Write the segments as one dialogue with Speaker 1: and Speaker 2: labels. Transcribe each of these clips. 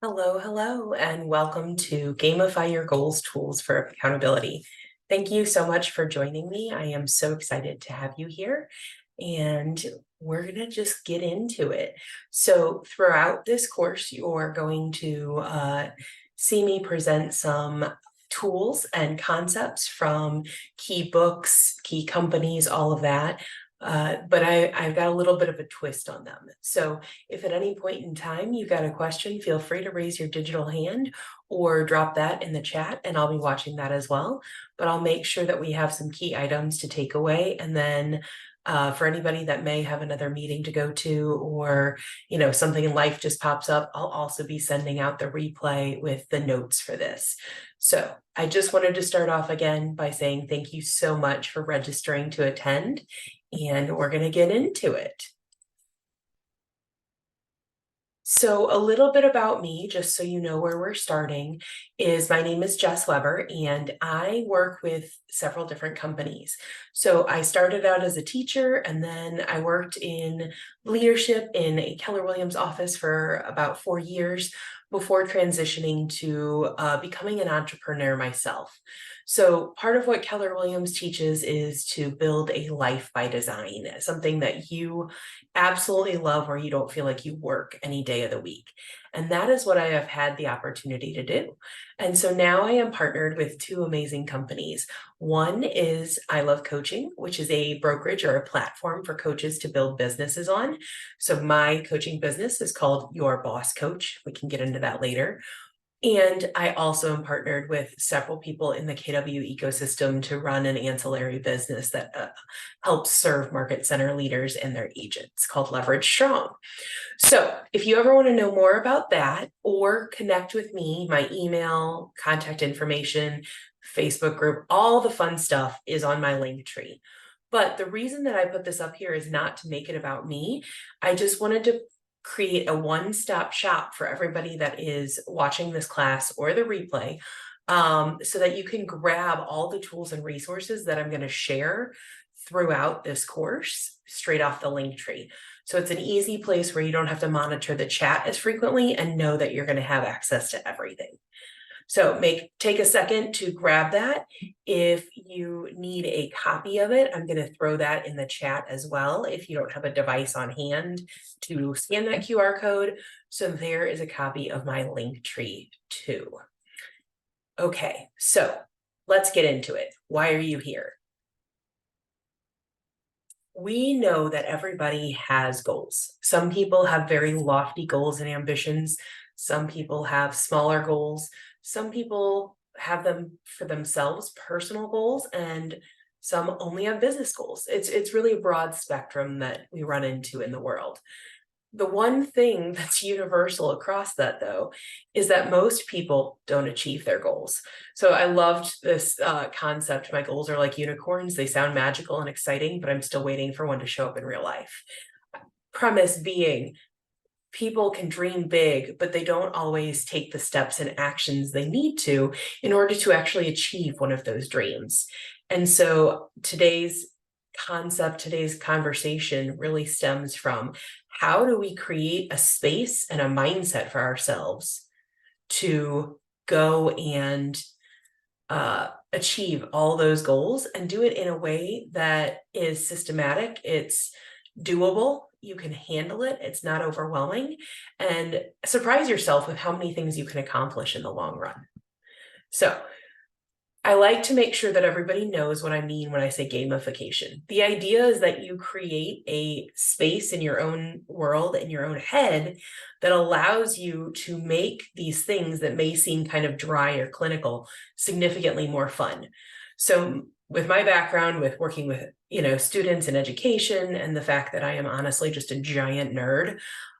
Speaker 1: Hello, hello, and welcome to Gamify Your Goals Tools for Accountability. Thank you so much for joining me. I am so excited to have you here, and we're going to just get into it. So throughout this course, you're going to see me present some tools and concepts from key books, key companies, all of that. But I've got a little bit of a twist on them. So if at any point in time you've got a question, feel free to raise your digital hand or drop that in the chat, and I'll be watching that as well. But I'll make sure that we have some key items to take away. And then for anybody that may have another meeting to go to, or something in life just pops up, I'll also be sending out the replay with the notes for this. So I just wanted to start off again by saying thank you so much for registering to attend, and we're going to get into it. So a little bit about me, just so you know where we're starting, is my name is Jess Webber, and I work with several different companies. So I started out as a teacher, and then I worked in leadership in a Keller Williams office for about 4 years before transitioning to becoming an entrepreneur myself. So part of what Keller Williams teaches is to build a life by design, something that you absolutely love where you don't feel like you work any day of the week. And that is what I have had the opportunity to do. And so now I am partnered with two amazing companies. One is I Love Coaching, which is a brokerage or a platform for coaches to build businesses on. So my coaching business is called Your Boss Coach. We can get into that later. And I also am partnered with several people in the KW ecosystem to run an ancillary business that helps serve market center leaders and their agents called Leverage Strong. So if you ever want to know more about that or connect with me, my email, contact information, Facebook group, all the fun stuff is on my Linktree. But the reason that I put this up here is not to make it about me. I just wanted to create a one-stop shop for everybody that is watching this class or the replay, so that you can grab all the tools and resources that I'm going to share throughout this course straight off the Linktree. So it's an easy place where you don't have to monitor the chat as frequently and know that you're going to have access to everything. So take a second to grab that. If you need a copy of it, I'm going to throw that in the chat as well if you don't have a device on hand to scan that QR code. So there is a copy of my Linktree too. Okay, so let's get into it. Why are you here? We know that everybody has goals. Some people have very lofty goals and ambitions. Some people have smaller goals. Some people have them for themselves, personal goals, and some only have business goals. It's really a broad spectrum that we run into in the world. The one thing that's universal across that, though, is that most people don't achieve their goals. So I loved this concept. My goals are like unicorns. They sound magical and exciting, but I'm still waiting for one to show up in real life. Premise being, people can dream big, but they don't always take the steps and actions they need to in order to actually achieve one of those dreams. And so today's conversation really stems from, how do we create a space and a mindset for ourselves to go and achieve all those goals, and do it in a way that is systematic, it's doable, you can handle it, it's not overwhelming, and surprise yourself with how many things you can accomplish in the long run. So I like to make sure that everybody knows what I mean when I say gamification. The idea is that you create a space in your own world, in your own head, that allows you to make these things that may seem kind of dry or clinical significantly more fun. So with my background with working with students in education, and the fact that I am honestly just a giant nerd,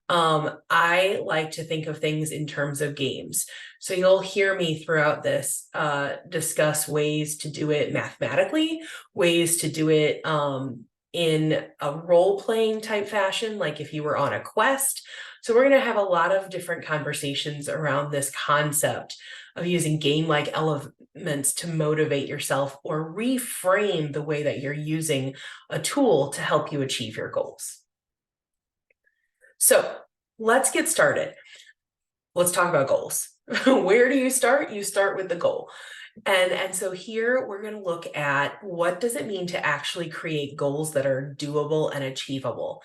Speaker 1: I like to think of things in terms of games. So you'll hear me throughout this discuss ways to do it mathematically, ways to do it in a role-playing type fashion, like if you were on a quest. So we're going to have a lot of different conversations around this concept of using game-like elements to motivate yourself or reframe the way that you're using a tool to help you achieve your goals. So let's get started. let's talk about goals. Where do you start? You start with the goal. And so here we're going to look at what does it mean to actually create goals that are doable and achievable.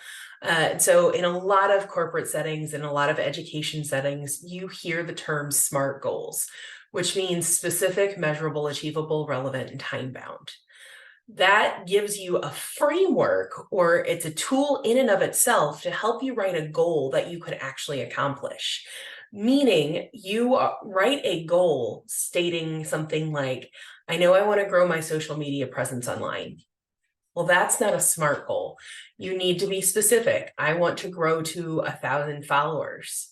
Speaker 1: So in a lot of corporate settings, in a lot of education settings, you hear the term SMART goals, which means specific, measurable, achievable, relevant, and time bound. That gives you a framework, or it's a tool in and of itself to help you write a goal that you could actually accomplish. Meaning you write a goal stating something like, I know I want to grow my social media presence online. Well, that's not a SMART goal. You need to be specific. I want to grow to 1,000 followers.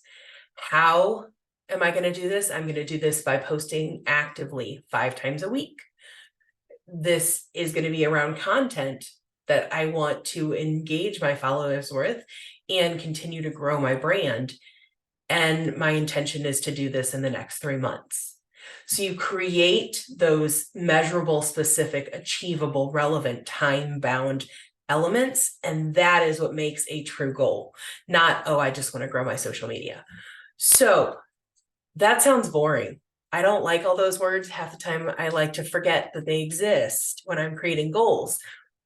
Speaker 1: How am I going to do this? I'm going to do this by posting actively 5 times a week. This is going to be around content that I want to engage my followers with and continue to grow my brand. And my intention is to do this in the next 3 months. So you create those measurable, specific, achievable, relevant, time-bound elements. And that is what makes a true goal. Not, oh, I just want to grow my social media. So that sounds boring. I don't like all those words. Half the time I like to forget that they exist when I'm creating goals.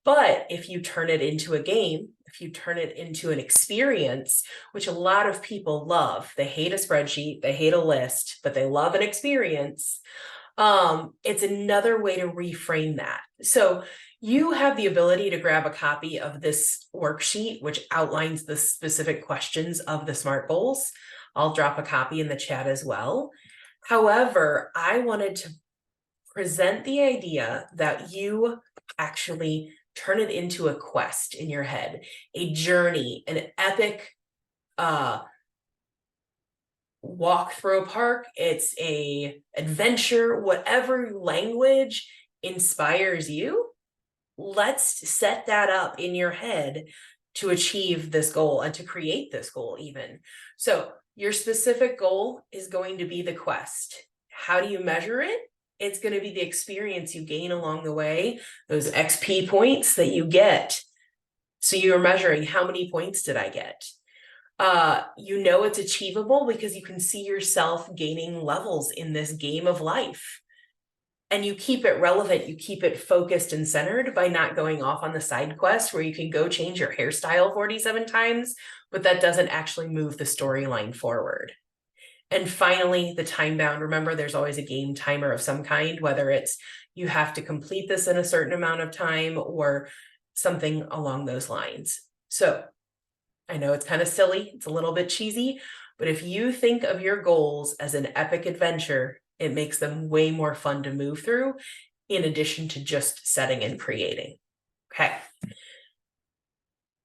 Speaker 1: But if you turn it into a game, if you turn it into an experience, which a lot of people love, they hate a spreadsheet, they hate a list, but they love an experience. It's another way to reframe that. So you have the ability to grab a copy of this worksheet, which outlines the specific questions of the SMART goals. I'll drop a copy in the chat as well. However, I wanted to present the idea that you actually turn it into a quest in your head, a journey, an epic walk through a park. It's a adventure, whatever language inspires you. Let's set that up in your head to achieve this goal and to create this goal even. So your specific goal is going to be the quest. How do you measure it? It's going to be the experience you gain along the way, those XP points that you get. So you're measuring, how many points did I get? You know it's achievable because you can see yourself gaining levels in this game of life. And you keep it relevant, you keep it focused and centered by not going off on the side quest where you can go change your hairstyle 47 times, but that doesn't actually move the storyline forward. And finally, the time bound. Remember, there's always a game timer of some kind, whether it's you have to complete this in a certain amount of time or something along those lines. So I know it's kind of silly, it's a little bit cheesy, but if you think of your goals as an epic adventure, it makes them way more fun to move through, in addition to just setting and creating. Okay.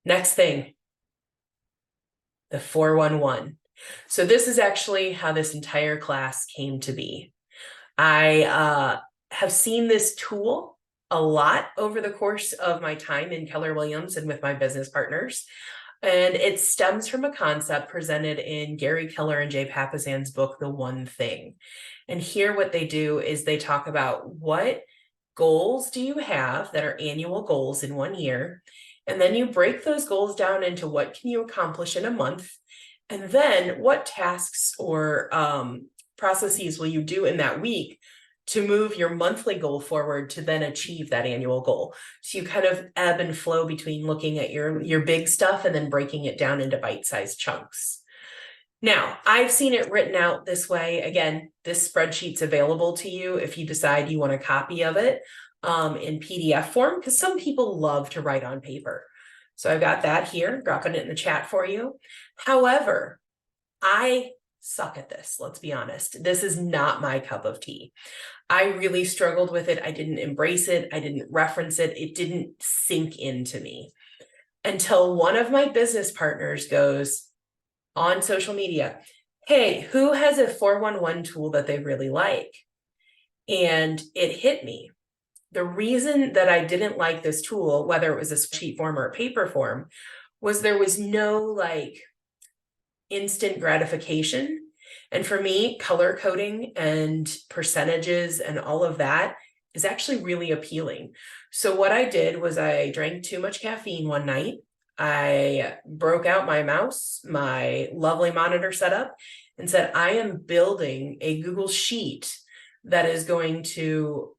Speaker 1: Next thing, the 411. So this is actually how this entire class came to be. I have seen this tool a lot over the course of my time in Keller Williams and with my business partners. And it stems from a concept presented in Gary Keller and Jay Papasan's book, The One Thing. And here what they do is they talk about what goals do you have that are annual goals in 1 year. And then you break those goals down into what can you accomplish in a month. And then what tasks or processes will you do in that week to move your monthly goal forward to then achieve that annual goal. So you kind of ebb and flow between looking at your big stuff and then breaking it down into bite-sized chunks. Now, I've seen it written out this way. Again, this spreadsheet's available to you if you decide you want a copy of it in PDF form, because some people love to write on paper. So I've got that here, dropping it in the chat for you. However, I suck at this, let's be honest. This is not my cup of tea. I really struggled with it. I didn't embrace it. I didn't reference it. It didn't sink into me until one of my business partners goes on social media, hey, who has a 411 tool that they really like? And it hit me. The reason that I didn't like this tool, whether it was a sheet form or a paper form, was there was no like instant gratification. And for me, color coding and percentages and all of that is actually really appealing. So what I did was I drank too much caffeine one night. I broke out my mouse, my lovely monitor setup, and said, I am building a Google Sheet that is going to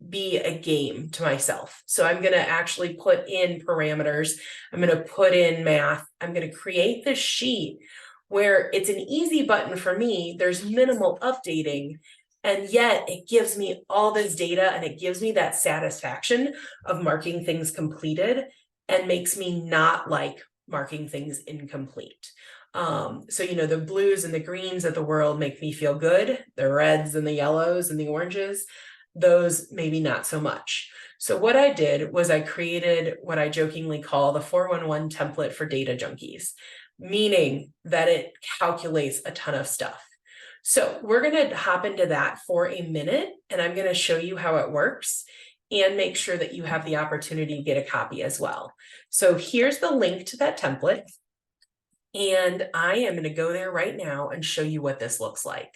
Speaker 1: be a game to myself. So I'm going to actually put in parameters. I'm going to put in math. I'm going to create this sheet where it's an easy button for me. There's minimal updating. And yet it gives me all this data and it gives me that satisfaction of marking things completed and makes me not like marking things incomplete. So, the blues and the greens of the world make me feel good. The reds and the yellows and the oranges, those maybe not so much. So what I did was I created what I jokingly call the 411 template for data junkies, meaning that it calculates a ton of stuff. So we're going to hop into that for a minute, and I'm going to show you how it works and make sure that you have the opportunity to get a copy as well. So here's the link to that template, and I am going to go there right now and show you what this looks like.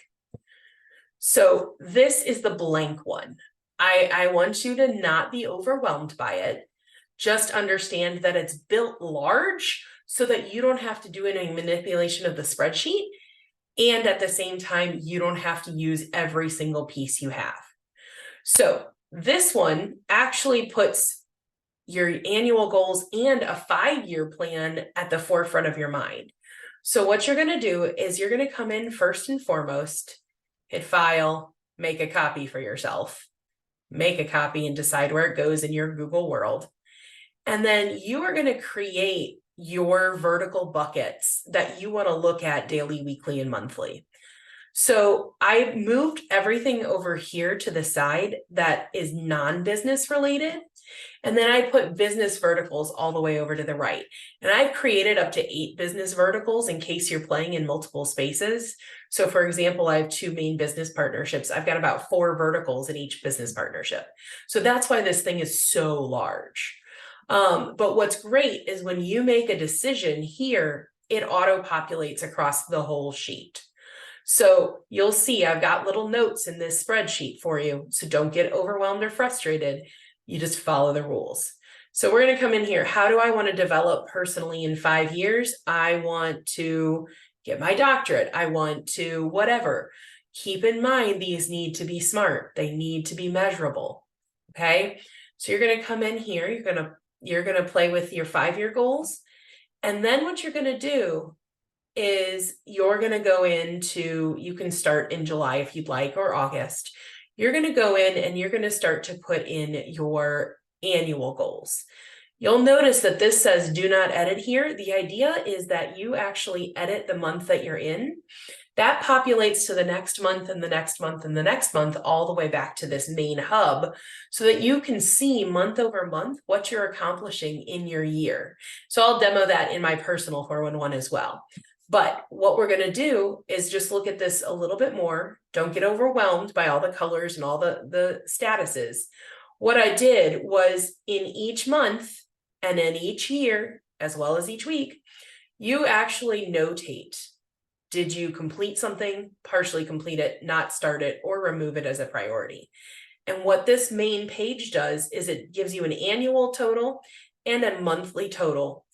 Speaker 1: So this is the blank one. I want you to not be overwhelmed by it. Just understand that it's built large so that you don't have to do any manipulation of the spreadsheet. And at the same time, you don't have to use every single piece you have. So this one actually puts your annual goals and a 5-year plan at the forefront of your mind. So what you're going to do is you're going to come in first and foremost, hit file, make a copy for yourself, make a copy and decide where it goes in your Google world. And then you are going to create your vertical buckets that you want to look at daily, weekly, and monthly. So I moved everything over here to the side that is non-business related. And then I put business verticals all the way over to the right. And I've created up to 8 business verticals in case you're playing in multiple spaces. So for example, I have 2 main business partnerships. I've got about 4 verticals in each business partnership. So that's why this thing is so large. But what's great is when you make a decision here, it auto-populates across the whole sheet. So you'll see I've got little notes in this spreadsheet for you. So don't get overwhelmed or frustrated. You just follow the rules. So we're going to come in here. How do I want to develop personally in 5 years? I want to get my doctorate. I want to whatever. Keep in mind, these need to be smart. They need to be measurable. Okay. So you're going to come in here. You're going to play with your 5-year goals. And then what you're going to do is you're going to go into, you can start in July if you'd like, or August. You're going to go in and you're going to start to put in your annual goals. You'll notice that this says do not edit here. The idea is that you actually edit the month that you're in. That populates to the next month and the next month and the next month, all the way back to this main hub, so that you can see month over month what you're accomplishing in your year. So I'll demo that in my personal 411 as well. But what we're going to do is just look at this a little bit more. Don't get overwhelmed by all the colors and all the statuses. What I did was in each month and in each year, as well as each week, you actually notate. Did you complete something, partially complete it, not start it, or remove it as a priority? And what this main page does is it gives you an annual total and a monthly total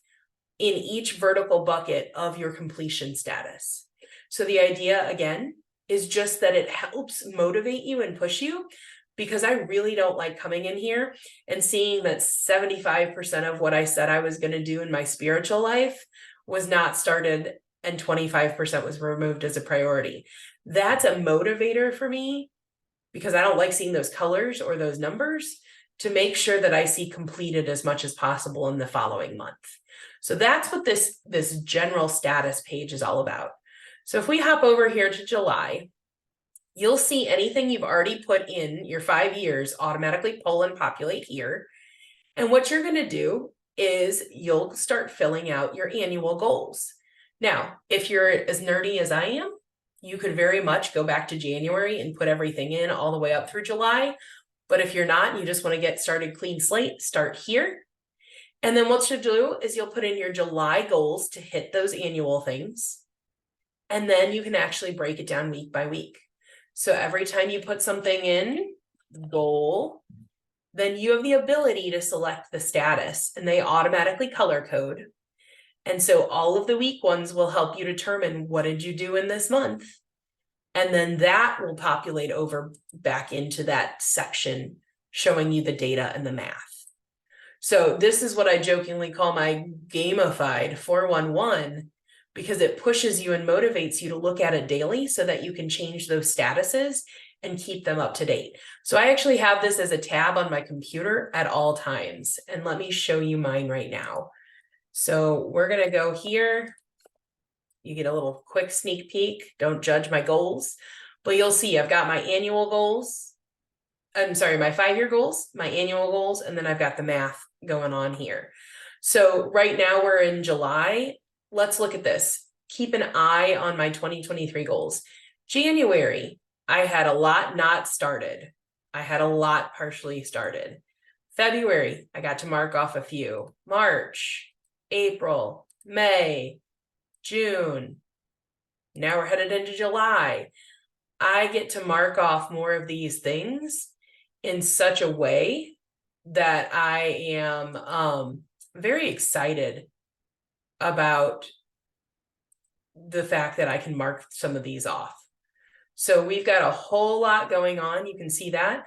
Speaker 1: in each vertical bucket of your completion status. So the idea, again, is just that it helps motivate you and push you, because I really don't like coming in here and seeing that 75% of what I said I was going to do in my spiritual life was not started and 25% was removed as a priority. That's a motivator for me, because I don't like seeing those colors or those numbers, to make sure that I see completed as much as possible in the following month. So that's what this general status page is all about. So if we hop over here to July, you'll see anything you've already put in your 5 years automatically pull and populate here. And what you're going to do is you'll start filling out your annual goals. Now, if you're as nerdy as I am, you could very much go back to January and put everything in all the way up through July. But if you're not, and you just want to get started clean slate, start here. And then what you'll do is you'll put in your July goals to hit those annual things. And then you can actually break it down week by week. So every time you put something in, goal, then you have the ability to select the status, and they automatically color code. And so all of the week ones will help you determine what did you do in this month. And then that will populate over back into that section showing you the data and the math. So this is what I jokingly call my gamified 411, because it pushes you and motivates you to look at it daily so that you can change those statuses and keep them up to date. So I actually have this as a tab on my computer at all times. And let me show you mine right now. So we're going to go here. You get a little quick sneak peek. Don't judge my goals, but you'll see I've got my annual goals. I'm sorry, my 5-year goals, my annual goals, and then I've got the math going on here. So right now we're in July. Let's look at this. Keep an eye on my 2023 goals. January, I had a lot not started. I had a lot partially started. February, I got to mark off a few. March, April, May, June. Now we're headed into July. I get to mark off more of these things in such a way that I am very excited about the fact that I can mark some of these off. So we've got a whole lot going on. You can see that.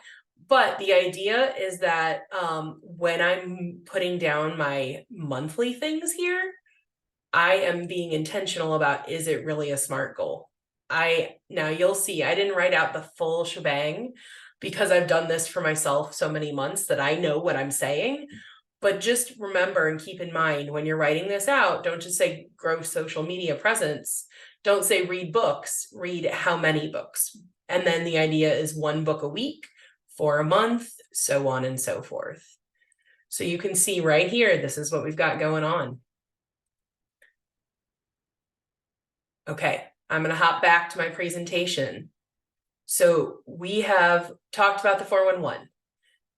Speaker 1: But the idea is that when I'm putting down my monthly things here, I am being intentional about, is it really a SMART goal? Now you'll see, I didn't write out the full shebang because I've done this for myself so many months that I know what I'm saying. But just remember and keep in mind when you're writing this out, don't just say grow social media presence. Don't say read books, read how many books. And then the idea is 1 book a week for a month, so on and so forth. So you can see right here, this is what we've got going on. Okay, I'm going to hop back to my presentation. So we have talked about the 411.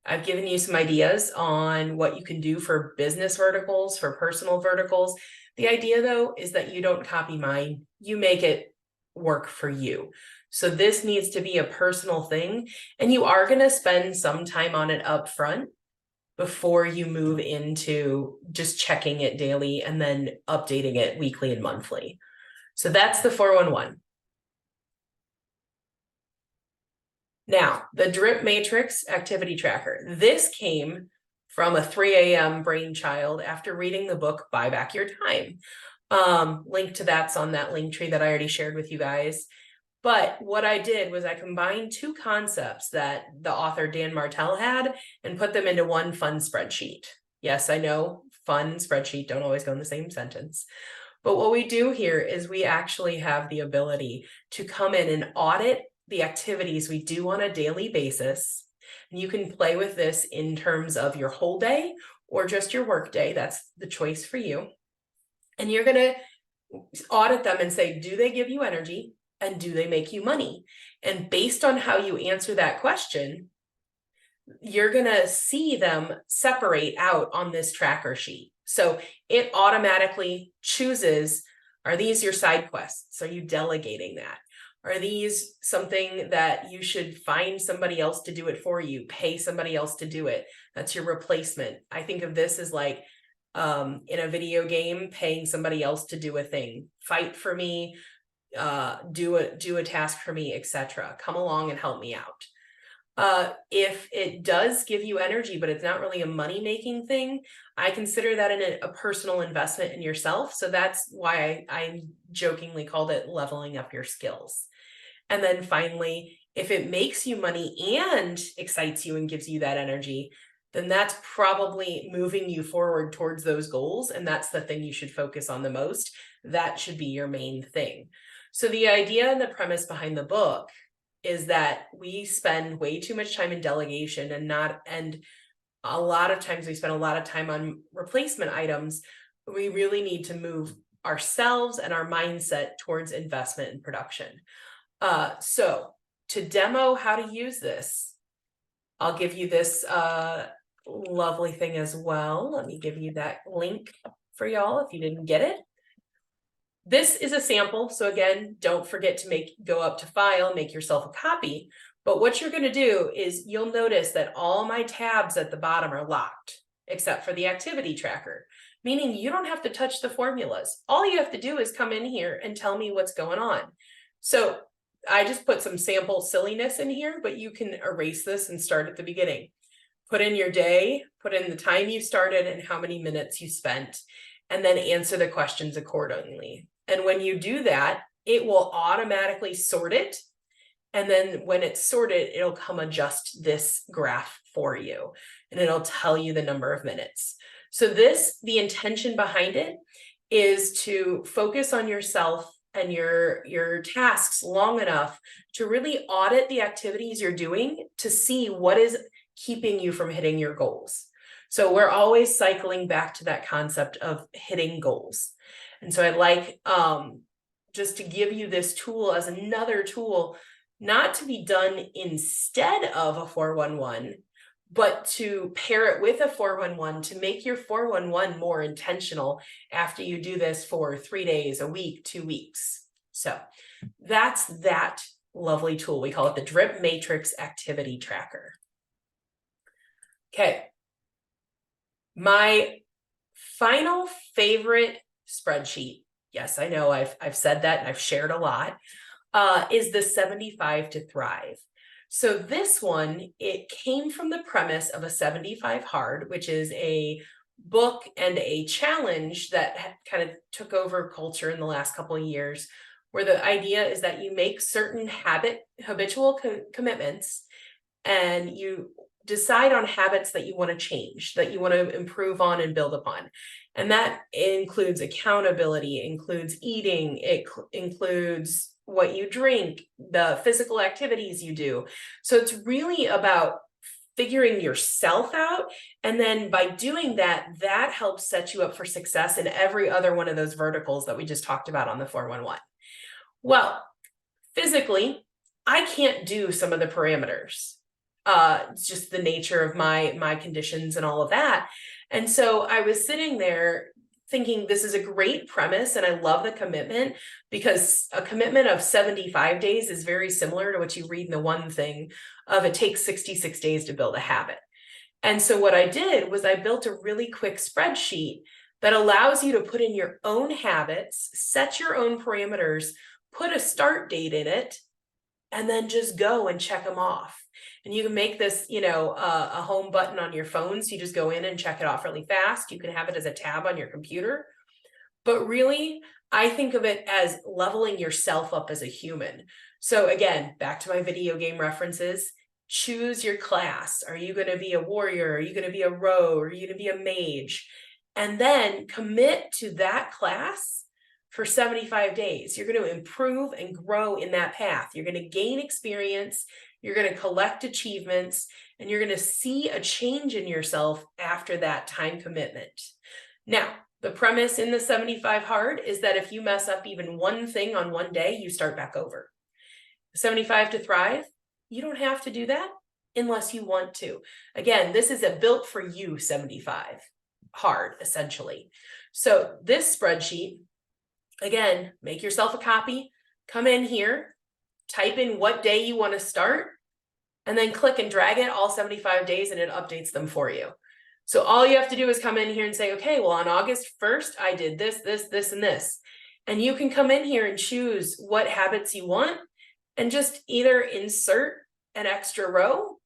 Speaker 1: I've given you some ideas on what you can do for business verticals, for personal verticals. The idea, though, is that you don't copy mine. You make it work for you. So this needs to be a personal thing, and you are going to spend some time on it up front before you move into just checking it daily and then updating it weekly and monthly. So that's the 411. Now, the drip matrix activity tracker. This came from a 3 a.m. brainchild after reading the book Buy Back Your Time. Link to that's on that Linktree that I already shared with you guys. But what I did was I combined 2 concepts that the author Dan Martell had and put them into one fun spreadsheet. Yes, I know, fun spreadsheet don't always go in the same sentence. But what we do here is we actually have the ability to come in and audit the activities we do on a daily basis. And you can play with this in terms of your whole day or just your work day. That's the choice for you. And you're going to audit them and say, do they give you energy and do they make you money? And based on how you answer that question, you're going to see them separate out on this tracker sheet. So it automatically chooses, are these your side quests? Are you delegating that? Are these something that you should find somebody else to do it for you, pay somebody else to do it? That's your replacement. I think of this as like in a video game, paying somebody else to do a thing, fight for me, do a task for me, etc. Come along and help me out. If it does give you energy, but it's not really a money-making thing, I consider that a personal investment in yourself. So that's why I jokingly called it leveling up your skills. And then finally, if it makes you money and excites you and gives you that energy, then that's probably moving you forward towards those goals. And that's the thing you should focus on the most. That should be your main thing. So the idea and the premise behind the book is that we spend way too much time in delegation and a lot of times we spend a lot of time on replacement items. We really need to move ourselves and our mindset towards investment and production. So to demo how to use this, I'll give you this lovely thing as well. Let me give you that link for y'all if you didn't get it. This is a sample. So again, don't forget to go up to file, make yourself a copy. But what you're going to do is you'll notice that all my tabs at the bottom are locked, except for the activity tracker, meaning you don't have to touch the formulas. All you have to do is come in here and tell me what's going on. So I just put some sample silliness in here, but you can erase this and start at the beginning. Put in your day, put in the time you started and how many minutes you spent, and then answer the questions accordingly. And when you do that, it will automatically sort it. And then when it's sorted, it'll come adjust this graph for you, and it'll tell you the number of minutes. So the intention behind it is to focus on yourself and your tasks long enough to really audit the activities you're doing to see what is keeping you from hitting your goals. So we're always cycling back to that concept of hitting goals. And so I'd like just to give you this tool as another tool, not to be done instead of a 411, but to pair it with a 411 to make your 411 more intentional after you do this for 3 days, a week, 2 weeks. So that's that lovely tool. We call it the Drip Matrix Activity Tracker. Okay. My final favorite spreadsheet, yes, I know I've said that and I've shared a lot, is the 75 to Thrive. So this one, it came from the premise of a 75 Hard, which is a book and a challenge that kind of took over culture in the last couple of years, where the idea is that you make certain habitual commitments, and you decide on habits that you want to change, that you want to improve on and build upon. And that includes accountability, includes eating, it includes what you drink, the physical activities you do. So it's really about figuring yourself out. And then by doing that, that helps set you up for success in every other one of those verticals that we just talked about on the 411. Well, physically, I can't do some of the parameters. It's just the nature of my conditions and all of that. And so I was sitting there thinking, this is a great premise and I love the commitment, because a commitment of 75 days is very similar to what you read in the one thing of it takes 66 days to build a habit. And so what I did was I built a really quick spreadsheet that allows you to put in your own habits, set your own parameters, put a start date in it, and then just go and check them off. And you can make this, a home button on your phone. So you just go in and check it off really fast. You can have it as a tab on your computer. But really, I think of it as leveling yourself up as a human. So again, back to my video game references, choose your class. Are you going to be a warrior? Are you going to be a rogue? Are you going to be a mage? And then commit to that class for 75 days. You're going to improve and grow in that path. You're going to gain experience. You're going to collect achievements, and you're going to see a change in yourself after that time commitment. Now, the premise in the 75 Hard is that if you mess up even one thing on one day, you start back over. 75 to Thrive, you don't have to do that unless you want to. Again, this is a built for you 75 Hard, essentially. So this spreadsheet, again, make yourself a copy, come in here, type in what day you want to start, and then click and drag it all 75 days and it updates them for you. So all you have to do is come in here and say, okay, well, on August 1st, I did this, this, this, and this. And you can come in here and choose what habits you want and just either insert an extra row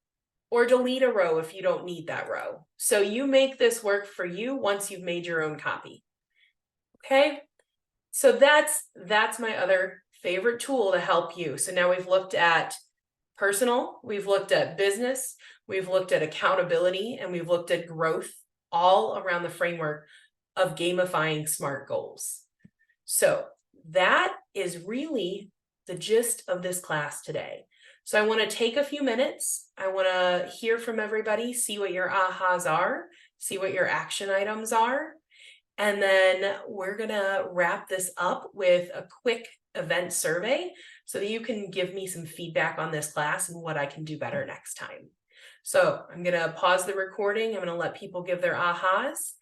Speaker 1: or delete a row if you don't need that row. So you make this work for you once you've made your own copy. Okay, so that's my other favorite tool to help you. So now we've looked at personal, we've looked at business, we've looked at accountability, and we've looked at growth, all around the framework of gamifying SMART goals. So that is really the gist of this class today. So I want to take a few minutes. I want to hear from everybody, see what your ahas are, see what your action items are. And then we're going to wrap this up with a quick event survey so that you can give me some feedback on this class and what I can do better next time. So I'm going to pause the recording. I'm going to let people give their ahas,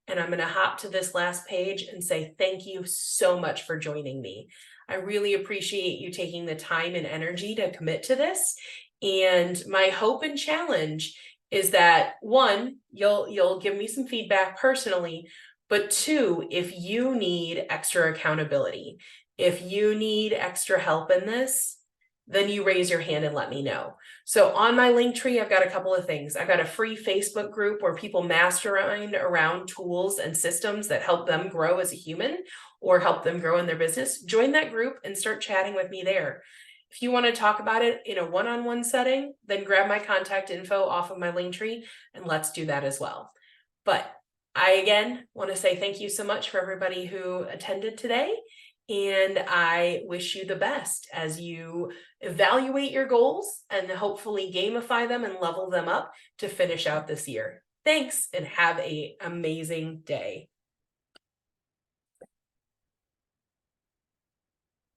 Speaker 1: and I'm going to hop to this last page and say thank you so much for joining me. I really appreciate you taking the time and energy to commit to this. And my hope and challenge is that one, you'll give me some feedback personally, but two, if you need extra accountability, if you need extra help in this, then you raise your hand and let me know. So on my Linktree, I've got a couple of things. I've got a free Facebook group where people mastermind around tools and systems that help them grow as a human or help them grow in their business. Join that group and start chatting with me there. If you want to talk about it in a one-on-one setting, then grab my contact info off of my Linktree and let's do that as well. But I, again, want to say thank you so much for everybody who attended today. And I wish you the best as you evaluate your goals and hopefully gamify them and level them up to finish out this year. Thanks and have an amazing day.